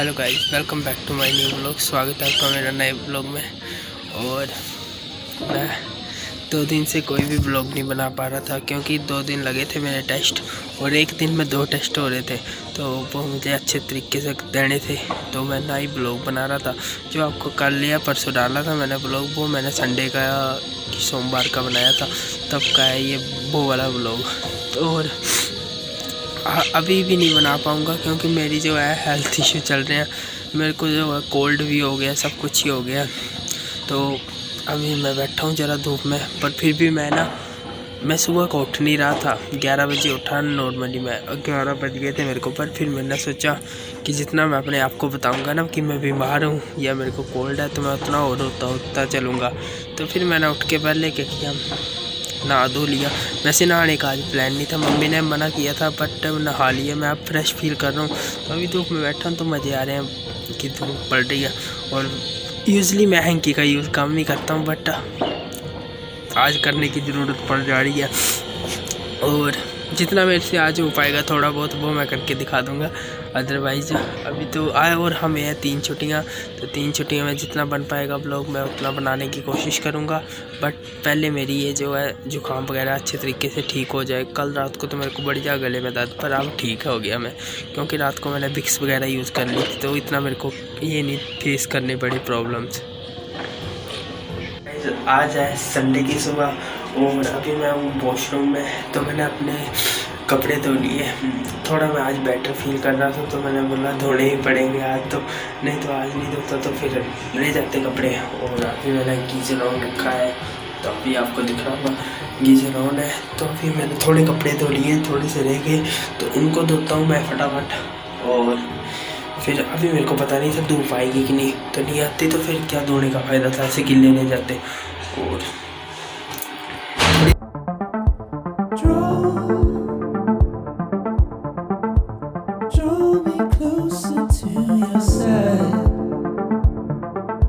Hello guys, welcome back to my new blog. स्वागत है आपका मेरा नए ब्लॉग में। और मैं 2 दिन से कोई भी ब्लॉग नहीं बना पा रहा था क्योंकि 2 दिन लगे थे मेरे टेस्ट और एक दिन में 2 टेस्ट हो रहे थे, तो वो मुझे अच्छे तरीके से देने थे, तो मैं नई ब्लॉग बना रहा था। जो आपको कल या परसों डाला था मैंने ब्लॉग, वो मैंने संडे का कि सोमवार का बनाया था, तब का है ये वो वाला ब्लॉग। तो और अभी भी नहीं बना पाऊँगा क्योंकि मेरी जो है हेल्थ इशू चल रहे हैं। मेरे को जो है कोल्ड भी हो गया, सब कुछ ही हो गया। तो अभी मैं बैठा हूँ ज़रा धूप में, पर फिर भी मैं सुबह को उठ नहीं रहा था। 11 बजे उठा नॉर्मली, मैं 11 बज गए थे मेरे को। पर फिर मैंने सोचा कि जितना मैं अपने आप को बताऊँगा ना कि मैं बीमार हूँ या मेरे को कोल्ड है, तो मैं उतना और होता चलूँगा। तो फिर मैंने उठ के पहले क्या किया, नहा धो लिया। वैसे नहाने का आज प्लान नहीं था, मम्मी ने मना किया था, बट नहा लिया। मैं अब फ्रेश फील कर रहा हूँ, तो अभी धूप में बैठा हूँ तो मज़े आ रहे हैं कि धूप पड़ रही है। और यूज़ुअली मैं हैंकी का यूज़ कम ही करता हूँ, बट आज करने की ज़रूरत पड़ जा रही है। और जितना मेरे से आज हो पाएगा थोड़ा बहुत वो मैं करके दिखा दूँगा। अदरवाइज़ अभी तो आए और हमें है 3 छुट्टियाँ, तो 3 छुट्टियों में जितना बन पाएगा ब्लॉग मैं उतना बनाने की कोशिश करूँगा। बट पहले मेरी ये जो है जुकाम वगैरह अच्छे तरीके से ठीक हो जाए। कल रात को तो मेरे को बढ़िया गले में दर्द, पर अब ठीक हो गया मैं, क्योंकि रात को मैंने विक्स वगैरह यूज़ कर ली थी, तो इतना मेरे को ये नहीं फेस करनी पड़ी प्रॉब्लम्स। आज है संडे की सुबह और अभी मैं हूँ वॉशरूम में, तो मैंने अपने कपड़े धो लिए। थोड़ा मैं आज बेटर फील कर रहा था, तो मैंने बोला धोने ही पड़ेंगे आज, तो नहीं तो आज नहीं धोता तो फिर रह जाते कपड़े। और अभी मैंने गीजर ऑन रखा है, तो अभी आपको दिख रहा होगा गीजर ऑन है। तो अभी मैंने थोड़े कपड़े धो लिए, थोड़े से रह गए, तो उनको धोता हूँ मैं फटाफट। और फिर अभी मेरे को पता नहीं था धूप आएगी कि नहीं, तो नहीं आती तो फिर क्या धोने का फ़ायदा था, ऐसे गिले नहीं जाते। और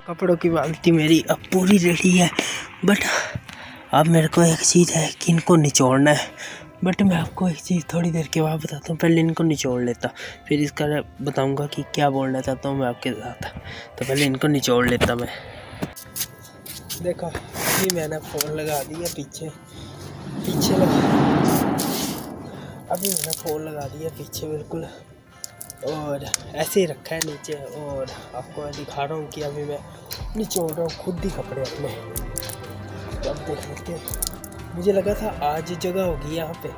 कपड़ों की बाल्टी मेरी अब पूरी रेडी है, बट अब मेरे को एक चीज़ है कि इनको निचोड़ना है। बट मैं आपको एक चीज़ थोड़ी देर के बाद बताता हूँ, पहले इनको निचोड़ लेता, फिर इसका बताऊँगा कि क्या बोलना चाहता हूँ मैं आपके साथ। तो पहले इनको निचोड़ लेता मैं। देखो अभी मैंने फ़ोन लगा दिया पीछे अभी मैंने फ़ोन लगा दिया पीछे बिल्कुल, और ऐसे ही रखा है नीचे। और आपको मैं दिखा रहा हूँ कि अभी मैं निचोड़ रहा हूँ खुद ही कपड़े अपने। तो अब देख सकते हैं, मुझे लगा था आज जगह होगी यहाँ पे,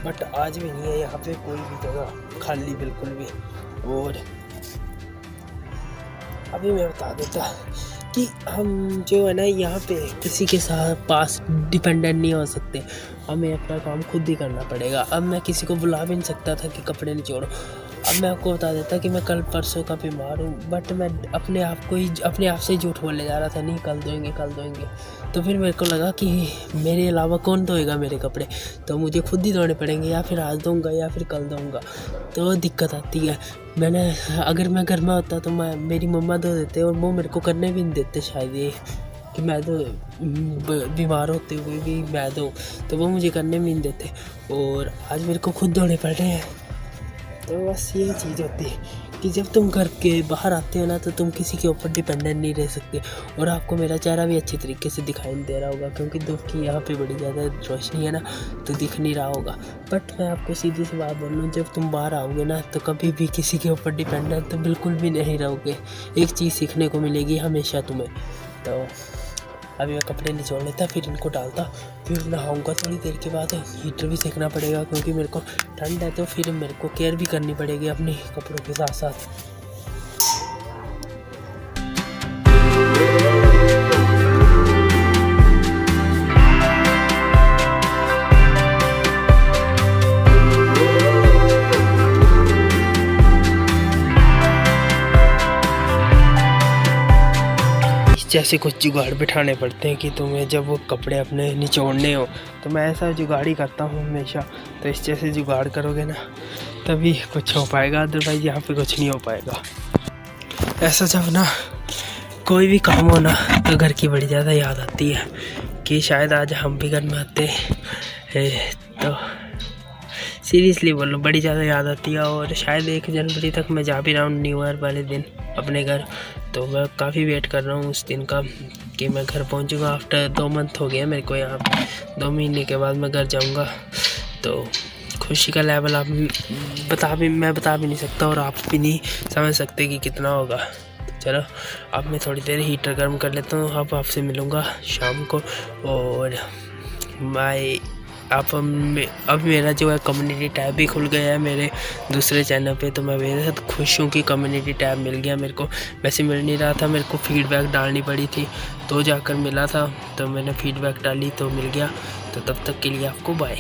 बट आज भी नहीं है यहाँ पे कोई भी जगह, खाली बिल्कुल भी। और अभी मैं बता देता कि हम जो है ना यहाँ पे किसी के साथ पास डिपेंडेंट नहीं हो सकते, हमें अपना काम खुद ही करना पड़ेगा। अब मैं किसी को बुला भी नहीं सकता था कि कपड़े निचोड़ो। अब मैं आपको बता देता कि मैं कल परसों का बीमार हूँ, बट मैं अपने आप से ही झूठ बोलने जा रहा था, नहीं कल धोएंगे। तो फिर मेरे को लगा कि मेरे अलावा कौन धोएगा मेरे कपड़े, तो मुझे खुद ही धोने पड़ेंगे, या फिर आज धोऊंगा या फिर कल धोऊंगा, तो दिक्कत आती है। अगर मैं घर में होता तो मेरी मम्मा धो देते, और वो मेरे को करने भी नहीं देते शायद, ये कि मैं तो बीमार होते हुए भी मैं दूँ, तो वो मुझे करने भी नहीं देते, और आज मेरे को खुद धोने पड़ रहे हैं। तो बस ये चीज़ होती है कि जब तुम घर के बाहर आते हो ना, तो तुम किसी के ऊपर डिपेंडेंट नहीं रह सकते। और आपको मेरा चेहरा भी अच्छी तरीके से दिखाई नहीं दे रहा होगा, क्योंकि धूप की यहाँ पे बड़ी ज़्यादा रोशनी है ना, तो दिख नहीं रहा होगा। बट मैं आपको सीधी सी बात बोलूँ, जब तुम बाहर आओगे ना, तो कभी भी किसी के ऊपर डिपेंडेंट तो बिल्कुल भी नहीं रहोगे। एक चीज़ सीखने को मिलेगी हमेशा तुम्हें। तो अभी मैं कपड़े निचोड़ लेता, फिर इनको डालता, फिर नहाऊंगा थोड़ी देर के बाद। हीटर भी सेकना पड़ेगा क्योंकि मेरे को ठंड है, तो फिर मेरे को केयर भी करनी पड़ेगी अपने कपड़ों के साथ साथ। जैसे कुछ जुगाड़ बिठाने पड़ते हैं कि तुम्हें जब वो कपड़े अपने निचोड़ने हो, तो मैं ऐसा जुगाड़ ही करता हूँ हमेशा। तो इस जैसे जुगाड़ करोगे ना तभी कुछ हो पाएगा, अदरवाइज़ यहाँ पे कुछ नहीं हो पाएगा। ऐसा जब ना कोई भी काम हो ना, तो घर की बड़ी ज़्यादा याद आती है कि शायद आज हम भी घर में आते, तो सीरियसली बोल रहा हूँ, बड़ी ज़्यादा याद आती है। और शायद 1 जनवरी तक मैं जा भी रहा हूँ न्यू ईयर वाले दिन अपने घर। तो मैं काफ़ी वेट कर रहा हूँ उस दिन का कि मैं घर पहुँचूँगा। आफ्टर 2 मंथ हो गया मेरे को यहाँ, 2 महीने के बाद मैं घर जाऊँगा। तो खुशी का लेवल आप मैं बता भी नहीं सकता, और आप भी नहीं समझ सकते कि कितना होगा। तो चलो अब मैं थोड़ी देर हीटर गर्म कर लेता हूँ, अब आपसे मिलूँगा शाम को। और अब मेरा जो है कम्युनिटी टैब भी खुल गया है मेरे दूसरे चैनल पे। तो मैं बेहद खुश हूँ कि कम्युनिटी टैब मिल गया मेरे को। वैसे मिल नहीं रहा था, मेरे को फीडबैक डालनी पड़ी थी, तो जाकर मिला था। तो मैंने फीडबैक डाली तो मिल गया। तो तब तक के लिए आपको बाय।